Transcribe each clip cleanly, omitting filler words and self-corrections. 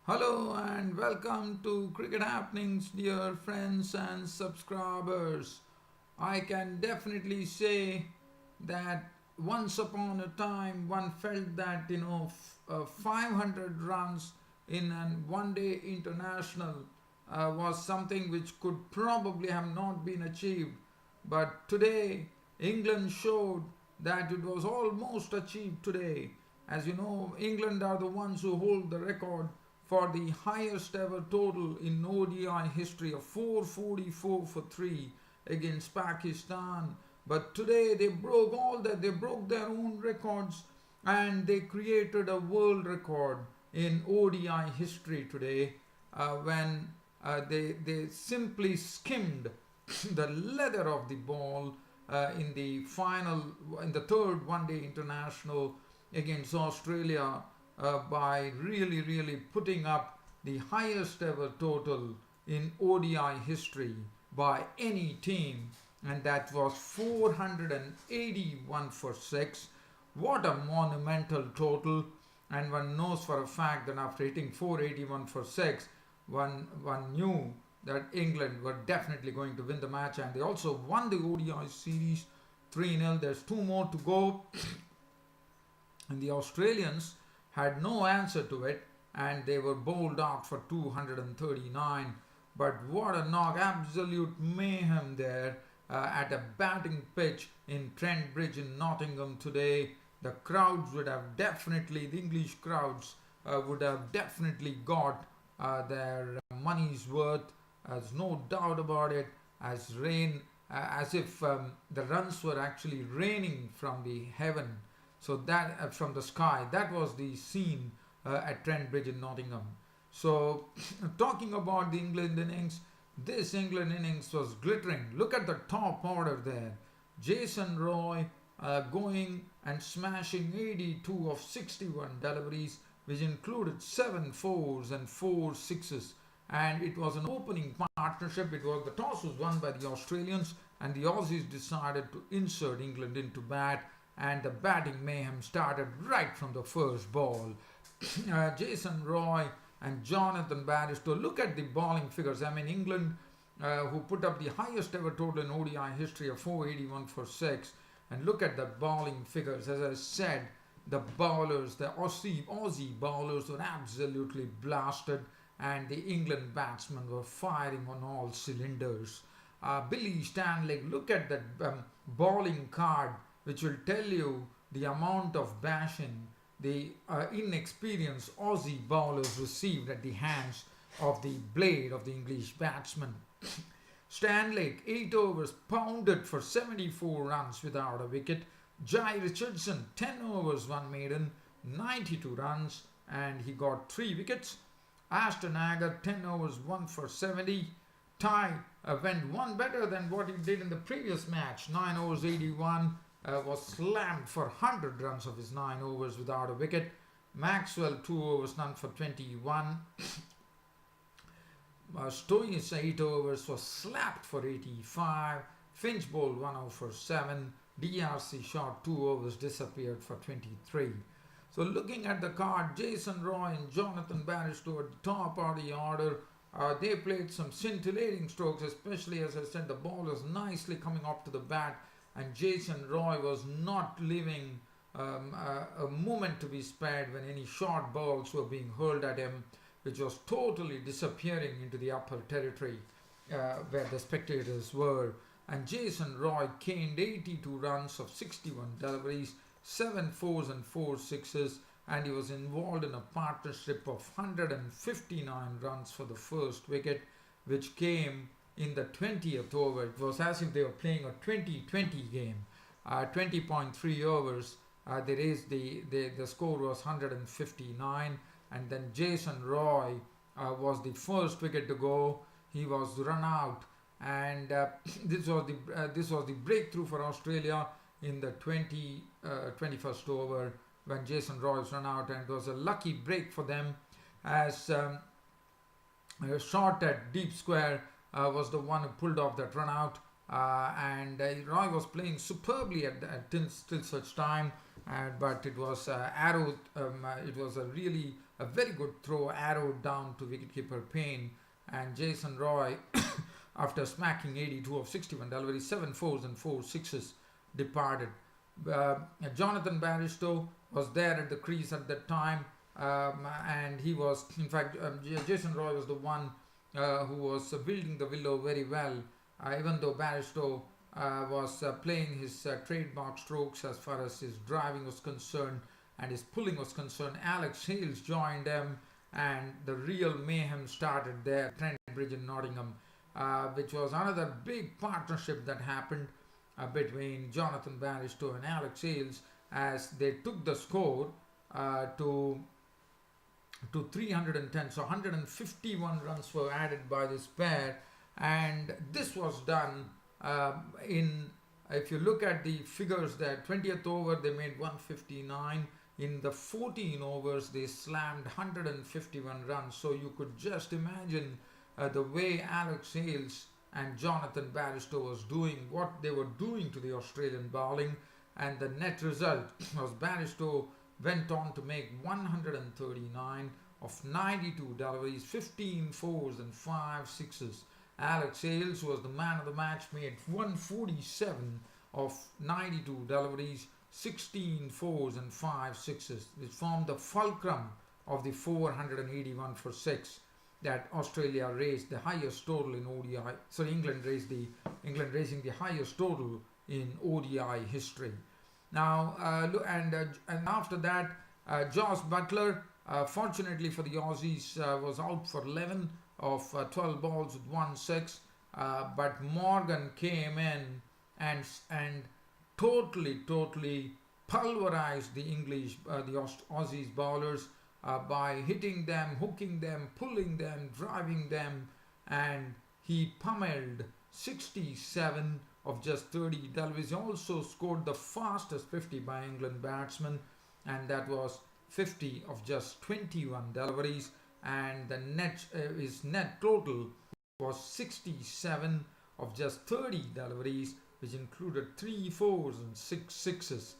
Hello and welcome to Cricket Happenings, dear friends and subscribers. I can definitely say that once upon a time one felt that 500 runs in an one day international was something which could probably have not been achieved. But today, England showed that it was almost achieved today. As you know, England are the ones who hold the record for the highest ever total in ODI history of 444 for 3 against Pakistan. But today they broke all that, they broke their own records and they created a world record in ODI history today when they simply skimmed the leather of the ball in the third one day international against Australia by really putting up the highest ever total in ODI history by any team, and that was 481 for 6. What a monumental total! And one knows for a fact that after hitting 481 for 6, one knew that England were definitely going to win the match, and they also won the ODI series 3-0. There's two more to go, and the Australians had no answer to it and they were bowled out for 239. But what a knock, absolute mayhem there at a batting pitch in Trent Bridge in Nottingham today. The crowds would have definitely, the English crowds would have definitely got their money's worth. There's no doubt about it, as if the runs were actually raining from the heaven. So that from the sky, that was the scene at Trent Bridge in Nottingham. So talking about the England innings, this England innings was glittering. Look at the top order there. Jason Roy going and smashing 82 of 61 deliveries, which included 7 fours and 4 sixes. And it was an opening partnership. The toss was won by the Australians, and the Aussies decided to insert England into bat, and the batting mayhem started right from the first ball. Jason Roy and Jonathan Bairstow. Look at the bowling figures. I mean, England, who put up the highest ever total in ODI history of 481 for 6. And look at the bowling figures. As I said, the bowlers, the Aussie bowlers were absolutely blasted, and the England batsmen were firing on all cylinders. Billy Stanley, look at that bowling card, which will tell you the amount of bashing the inexperienced Aussie bowlers received at the hands of the blade of the English batsman. Stanley, 8 overs, pounded for 74 runs without a wicket. Jai Richardson, 10 overs, 1 maiden, 92 runs, and he got 3 wickets. Ashton Agar, 10 overs, 1 for 70. Ty went one better than what he did in the previous match, 9 overs, 81. Was slammed for 100 runs of his 9 overs without a wicket. Maxwell, 2 overs, none for 21. Stoinis, 8 overs, was slapped for 85. Finch bowled 1 over for 7. DRC shot 2 overs, disappeared for 23. So looking at the card, Jason Roy and Jonathan Bairstow at the top of the order. They played some scintillating strokes, especially, as I said, the ball was nicely coming up to the bat, and Jason Roy was not leaving a moment to be spared when any short balls were being hurled at him, which was totally disappearing into the upper territory where the spectators were. And Jason Roy caned 82 runs of 61 deliveries, 7 fours and 4 sixes, and he was involved in a partnership of 159 runs for the first wicket, which came in the 20th over. It was as if they were playing a 20-20 game. 20.3 overs. The score was 159, and then Jason Roy was the first wicket to go. He was run out, and this was the breakthrough for Australia in the 21st over when Jason Roy was run out, and it was a lucky break for them, as a shot at deep square was the one who pulled off that run out, and Roy was playing superbly till such time, but it was it was a really a very good throw arrowed down to wicketkeeper Payne, and Jason Roy, after smacking 82 of 61 deliveries, 7 fours and 4 sixes, departed. Jonathan Bairstow was there at the crease at that time, and he was, in fact, Jason Roy was the one who was building the willow very well, even though Bairstow was playing his trademark strokes as far as his driving was concerned and his pulling was concerned. Alex Hales joined them, and the real mayhem started there at Trent Bridge in Nottingham, which was another big partnership that happened between Jonathan Bairstow and Alex Hales, as they took the score to 310. So 151 runs were added by this pair, and this was done if you look at the figures there, 20th over they made 159. In the 14 overs they slammed 151 runs. So you could just imagine the way Alex Hales and Jonathan Bairstow was doing, what they were doing to the Australian bowling, and the net result was Bairstow went on to make 139 of 92 deliveries, 15 fours and 5 sixes. Alex Hales, who was the man of the match, made 147 of 92 deliveries, 16 fours and 5 sixes, which formed the fulcrum of the 481 for 6 that Australia raised the highest total in ODI. So England raising the highest total in ODI history. Now, and after that, Josh Buttler, fortunately for the Aussies, was out for 11 of 12 balls with 1 6. But Morgan came in and totally pulverized the Aussies bowlers by hitting them, hooking them, pulling them, driving them, and he pummeled 67 of just 30 deliveries. He also scored the fastest 50 by England batsmen, and that was 50 of just 21 deliveries, and the his net total was 67 of just 30 deliveries, which included 3 fours and 6 sixes.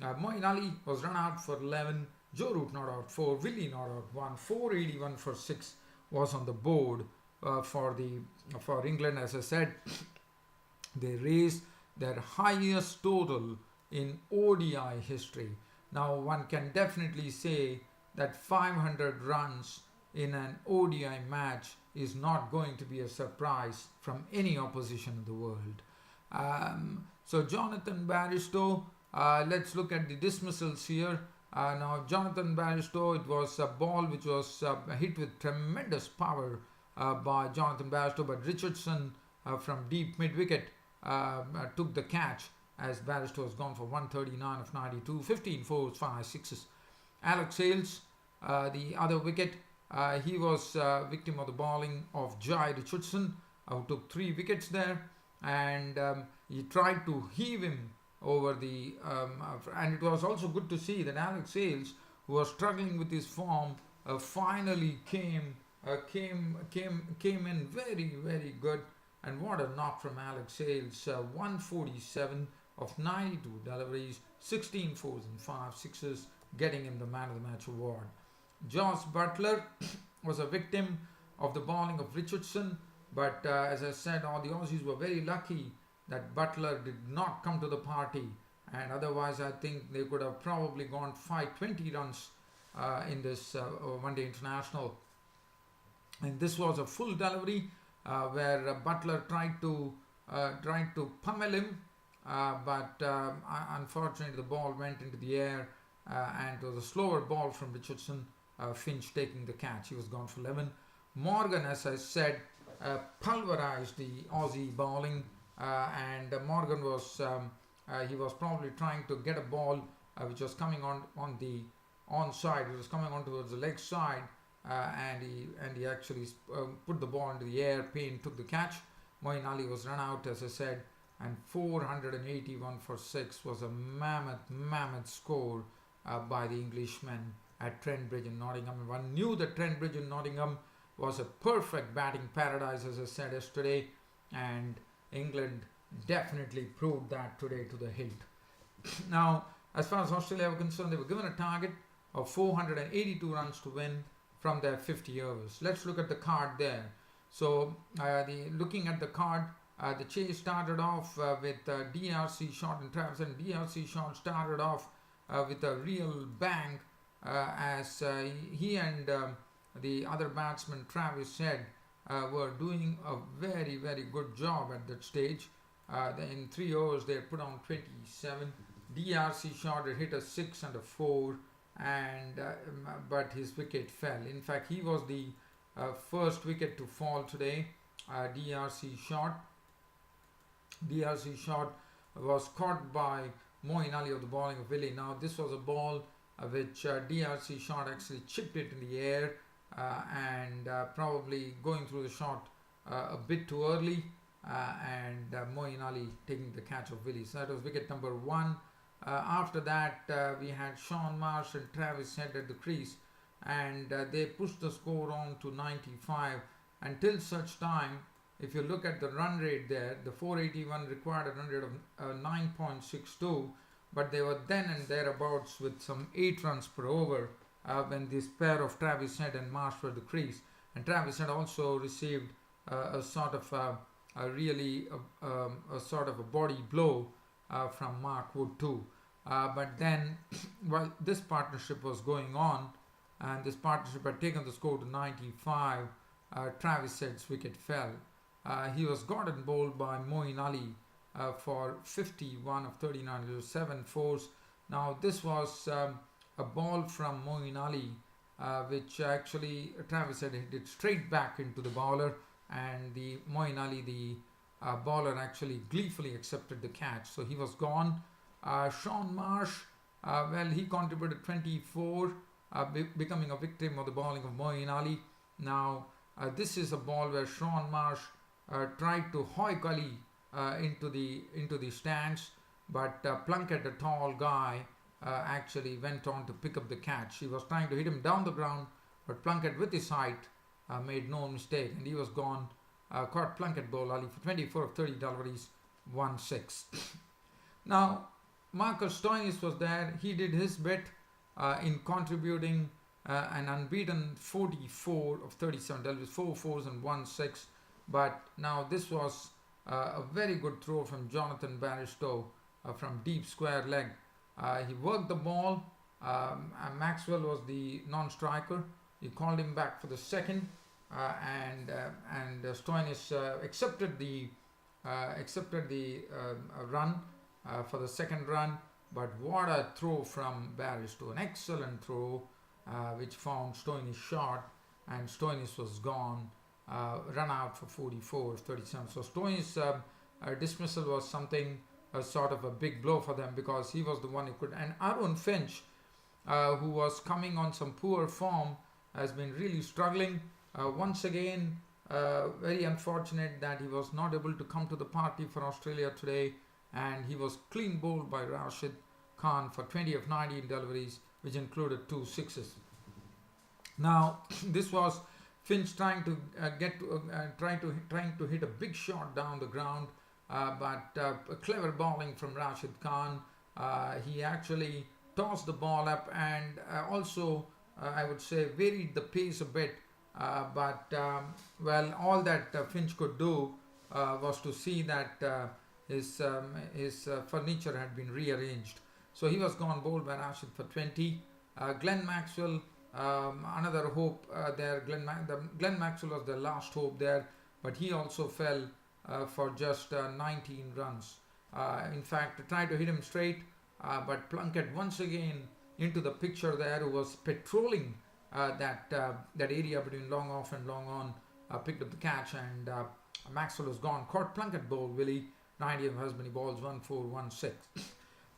Moeen Ali was run out for 11, Joe Root not out 4, Willie not out 1, 481 for 6 was on the board for England. As I said, they raised their highest total in ODI history. Now one can definitely say that 500 runs in an ODI match is not going to be a surprise from any opposition in the world. So Jonathan Bairstow, let's look at the dismissals here. Now Jonathan Bairstow, it was a ball which was hit with tremendous power by Jonathan Bairstow, but Richardson from deep mid-wicket took the catch, as Bairstow has gone for 139 of 92, 15 fours, 5 sixes. Alex Hales, the other wicket, he was victim of the bowling of Jai Richardson, who took 3 wickets there, and he tried to heave him over the and it was also good to see that Alex Hales, who was struggling with his form, finally came in very good. And what a knock from Alex Hales, 147 of 92 deliveries, 16 fours and 5 sixes, getting him the man of the match award. Josh Buttler was a victim of the bowling of Richardson, but as I said, all the Aussies were very lucky that Buttler did not come to the party, and otherwise I think they could have probably gone 520 runs in this one-day international. And this was a full delivery where Buttler tried to pummel him, but unfortunately the ball went into the air, and it was a slower ball from Richardson. Finch taking the catch. He was gone for 11. Morgan, as I said, pulverized the Aussie bowling, and Morgan was he was probably trying to get a ball which was coming on the onside. It was coming on towards the leg side, and he actually put the ball into the air. Payne took the catch. Moeen Ali was run out, as I said, and 481 for 6 was a mammoth score by the Englishmen at Trent Bridge in Nottingham. One knew that Trent Bridge in Nottingham was a perfect batting paradise, as I said yesterday, and England definitely proved that today to the hilt. Now, as far as Australia were concerned, they were given a target of 482 runs to win from their 50 overs. Let's look at the card there. So looking at the card, the chase started off with DRC shot and Travis, and DRC shot started off with a real bang as he and the other batsman Travis Head were doing a very, very good job at that stage. In 3 overs they had put on 27. DRC shot had hit a 6 and a 4, and but his wicket fell. In fact, he was the first wicket to fall today. DRC shot was caught by Moeen Ali of the bowling of Willie. Now this was a ball which DRC shot actually chipped it in the air and probably going through the shot a bit too early, and Moeen Ali taking the catch of Willie. So that was wicket number 1. After that we had Shaun Marsh and Travis Head at the crease, and they pushed the score on to 95 until such time. If you look at the run rate there, the 481 required a run rate of 9.62, but they were then and thereabouts with some 8 runs per over when this pair of Travis Head and Marsh were at the crease. And Travis Head also received a sort of a sort of a body blow from Mark Wood too. But then, while this partnership was going on, and this partnership had taken the score to 95, Travis Head's wicket fell. He was got and bowled by Moeen Ali for 51 of 39, 7 fours. Now this was a ball from Moeen Ali which actually Travis Head hit it straight back into the bowler, and the Moeen Ali, the bowler, actually gleefully accepted the catch, so he was gone. Shaun Marsh, well, he contributed 24, becoming a victim of the bowling of Moeen Ali. Now this is a ball where Shaun Marsh tried to hoik Ali into the stands, but Plunkett, a tall guy, actually went on to pick up the catch. He was trying to hit him down the ground, but Plunkett, with his height, made no mistake, and he was gone. Caught Plunkett bowl Ali for 24 of 30 deliveries, 1-6. Now Marcus Stoinis was there. He did his bit in contributing an unbeaten 44 of 37 deliveries, 4 fours and 1-6. But now this was a very good throw from Jonathan Bairstow from deep square leg. He worked the ball. Maxwell was the non-striker. He called him back for the second, and Stoinis accepted the run for the second run. But what a throw from Bairstow! An excellent throw, which found Stoinis short, and Stoinis was gone. Run out for 44 of 37. So Stoinis' dismissal was something, a sort of a big blow for them, because he was the one who could. And Aaron Finch, who was coming on some poor form, has been really struggling. Once again, very unfortunate that he was not able to come to the party for Australia today, and he was clean bowled by Rashid Khan for 20 of 19 deliveries, which included 2 sixes. Now this was Finch trying to trying to hit a big shot down the ground, but clever bowling from Rashid Khan. He actually tossed the ball up, and also I would say varied the pace a bit. But well, all that Finch could do was to see that his furniture had been rearranged. So he was gone bowled by Rashid for 20. Glenn Maxwell, another hope there. Glenn Maxwell was the last hope there, but he also fell for just 19 runs. In fact, tried to hit him straight, but Plunkett once again into the picture there, who was patrolling that area between long off and long on, picked up the catch, and Maxwell was gone. Caught Plunkett bowl Willie, 90 of husband balls, 1-4, 1-6.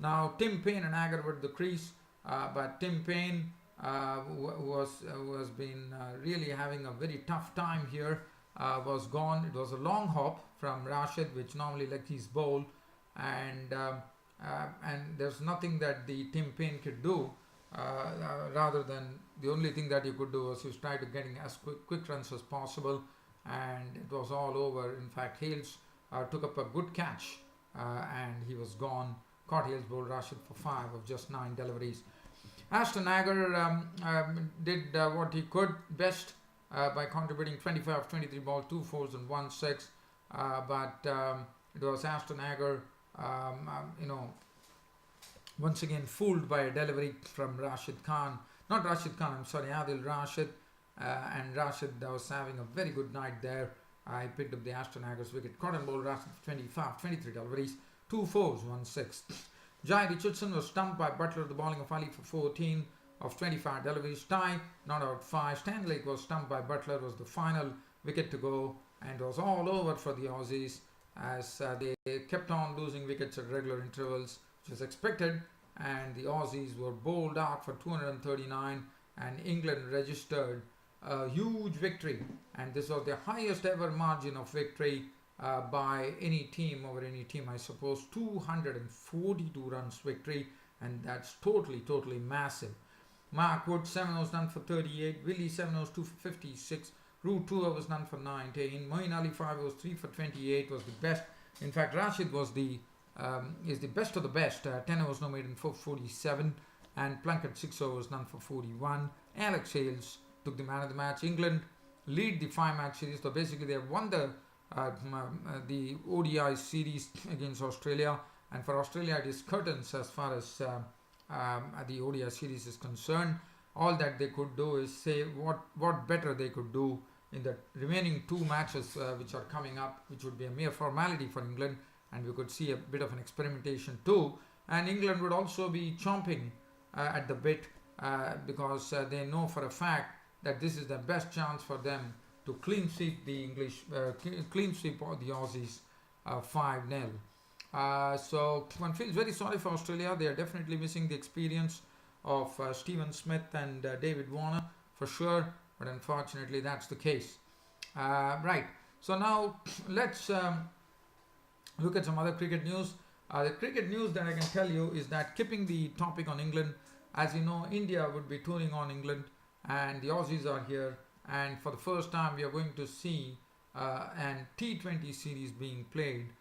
Now Tim Payne and Agar were at the crease, but Tim Payne, who has been really having a very tough time here, was gone. It was a long hop from Rashid, which normally like his bowl, and there's nothing that the Tim Payne could do, rather than the only thing that he could do was he was trying to getting as quick runs as possible, and it was all over. In fact, Hales took up a good catch, and he was gone. Caught Hales bowled Rashid for 5 of just 9 deliveries. Ashton Agar did what he could best by contributing 25 23 balls, 2 fours and 1 6. But it was Ashton Agar, once again fooled by a delivery from Rashid Khan. Not Rashid Khan, I'm sorry, Adil Rashid. And Rashid was having a very good night there. I picked up the Ashton Agar's wicket. Cotton ball Rashid 25, 23 deliveries, 2 fours, 1 6. Jai Richardson was stumped by Butler, the bowling of Ali for 14 of 25 deliveries. Ty not out 5. Stanley was stumped by Butler, was the final wicket to go, and it was all over for the Aussies as they kept on losing wickets at regular intervals, which was expected, and the Aussies were bowled out for 239, and England registered a huge victory, and this was the highest ever margin of victory by any team over any team, I suppose. 242 runs victory, and that's totally massive. Mark Wood 7 overs done for 38, Willie 7 overs 2 for 56, Root 2 overs done for 19, Moeen Ali 5 overs 3 for 28 was the best. In fact, Rashid was is the best of the best. 10 overs no made in 47, and Plunkett 6 overs done for 41. Alex Hales took the man of the match. England lead the 5-match series, so basically they have won the ODI series against Australia, and for Australia it is curtains as far as the ODI series is concerned. All that they could do is say what better they could do in the remaining 2 matches which are coming up, which would be a mere formality for England, and we could see a bit of an experimentation too. And England would also be chomping at the bit because they know for a fact that this is the best chance for them to clean sweep the Aussies 5-0. So one feels very sorry for Australia. They are definitely missing the experience of Stephen Smith and David Warner for sure, but unfortunately that's the case. Right, so now let's look at some other cricket news. The cricket news that I can tell you is that, keeping the topic on England, as you know, India would be touring on England, and the Aussies are here, and for the first time we are going to see an T20 series being played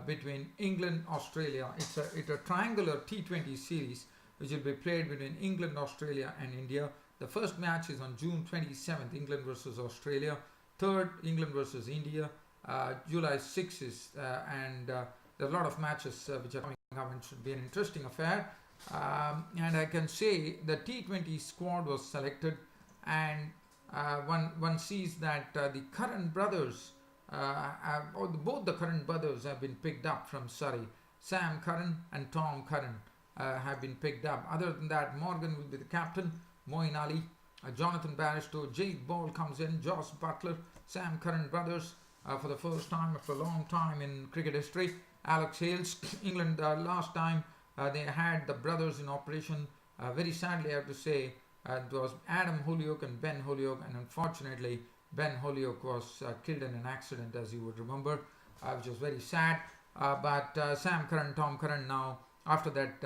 between England, Australia. It's a triangular T20 series which will be played between England, Australia and India. The first match is on June 27th, England versus Australia. Third, England versus India. July 6th is, and there are a lot of matches which are coming up, and should be an interesting affair. And I can say the T20 squad was selected, and one sees that the Curran brothers, both the Curran brothers have been picked up from Surrey. Sam Curran and Tom Curran have been picked up. Other than that, Morgan will be the captain, Moeen Ali, Jonathan Bairstow, Jade Ball comes in, Joss Butler, Sam Curran brothers for the first time after a long time in cricket history. Alex Hales, England last time they had the brothers in operation. Very sadly, I have to say, it was Adam Holyoke and Ben Holyoke, and unfortunately Ben Holyoke was killed in an accident, as you would remember, which was very sad. But Sam Curran, Tom Curran now, after that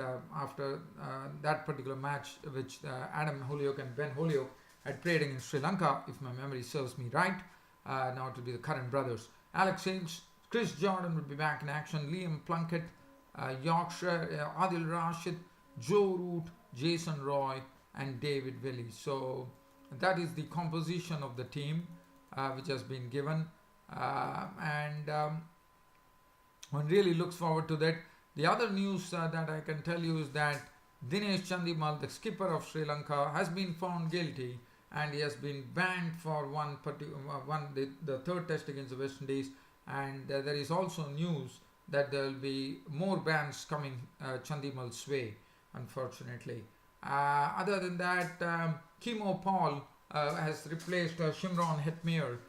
particular match which Adam Holyoke and Ben Holyoke had played against Sri Lanka, if my memory serves me right, now it will be the Curran brothers. Alex Hales, Chris Jordan will be back in action, Liam Plunkett, Yorkshire, Adil Rashid, Joe Root, Jason Roy and David Willey. So that is the composition of the team which has been given, and one really looks forward to that. The other news that I can tell you is that Dinesh Chandimal, the skipper of Sri Lanka, has been found guilty, and he has been banned for the third test against the West Indies, and there is also news that there will be more bans coming Chandimal's way, unfortunately. Other than that, Kimo Paul has replaced Shimron Hetmyer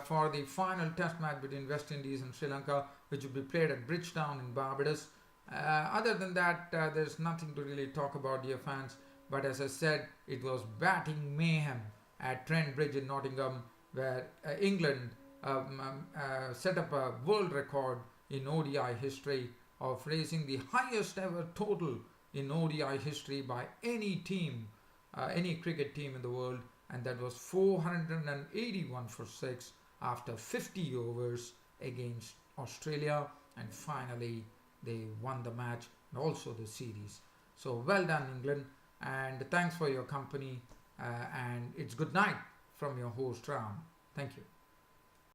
for the final test match between West Indies and Sri Lanka, which will be played at Bridgetown in Barbados. Other than that, there's nothing to really talk about, dear fans, but as I said, it was batting mayhem at Trent Bridge in Nottingham, where England set up a world record in ODI history of raising the highest ever total in ODI history by any team, any cricket team in the world, and that was 481 for 6 after 50 overs against Australia, and finally they won the match and also the series. So well done, England. and thanks for your company, and it's good night from your host Ram. Thank you.